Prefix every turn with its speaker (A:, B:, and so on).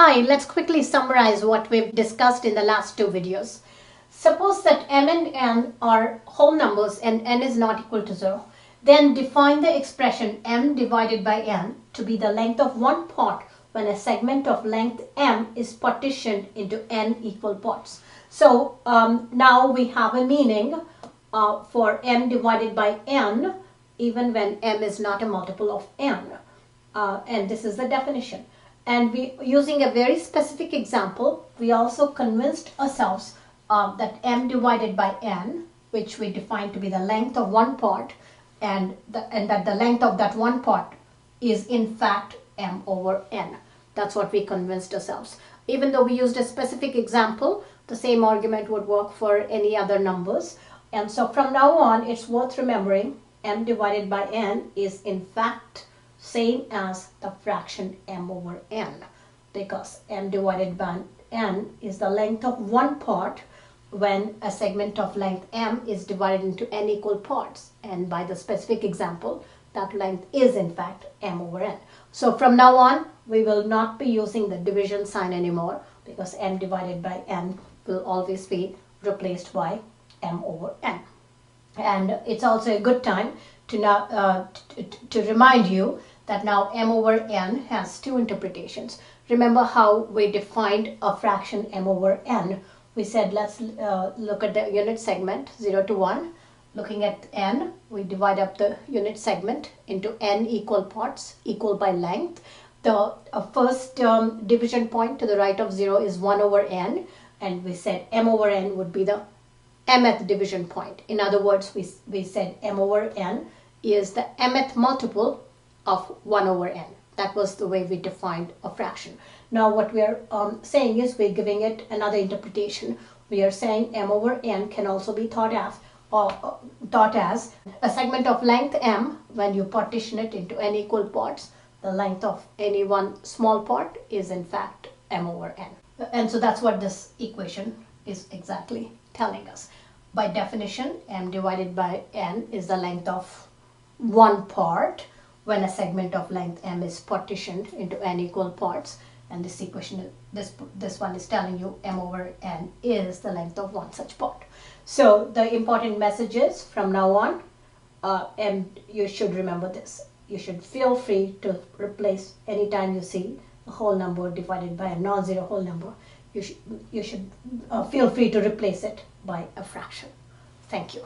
A: Hi, let's quickly summarize what we've discussed in the last two videos. Suppose that m and n are whole numbers and n is not equal to 0. Then define the expression m divided by n to be the length of one part when a segment of length m is partitioned into n equal parts. So now we have a meaning for m divided by n even when m is not a multiple of n. And this is the definition. And using a very specific example, we also convinced ourselves that m divided by n, which we defined to be the length of one part, and that the length of that one part is in fact m over n. That's what we convinced ourselves. Even though we used a specific example, the same argument would work for any other numbers. And so from now on, it's worth remembering m divided by n is in fact same as the fraction m over n, because m divided by n is the length of one part when a segment of length m is divided into n equal parts, and by the specific example that length is in fact m over n. So from now on we will not be using the division sign anymore, because m divided by n will always be replaced by m over n. And it's also a good time to now to remind you that now m over n has two interpretations. Remember how we defined a fraction m over n? We said let's look at the unit segment 0 to 1. Looking at n, we divide up the unit segment into n equal parts, equal by length. The first division point to the right of 0 is 1 over n, and we said m over n would be the mth division point. In other words, we said m over n is the mth multiple of 1 over n. That was the way we defined a fraction. Now what we are saying is we're giving it another interpretation. We are saying m over n can also be thought as a segment of length m when you partition it into n equal parts. The length of any one small part is in fact m over n. And so that's what this equation is exactly telling us. By definition, m divided by n is the length of one part when a segment of length m is partitioned into n equal parts, and this equation, this one is telling you m over n is the length of one such part. So the important message is from now on, and you should remember this. You should feel free to replace anytime you see a whole number divided by a non-zero whole number. You should feel free to replace it by a fraction. Thank you.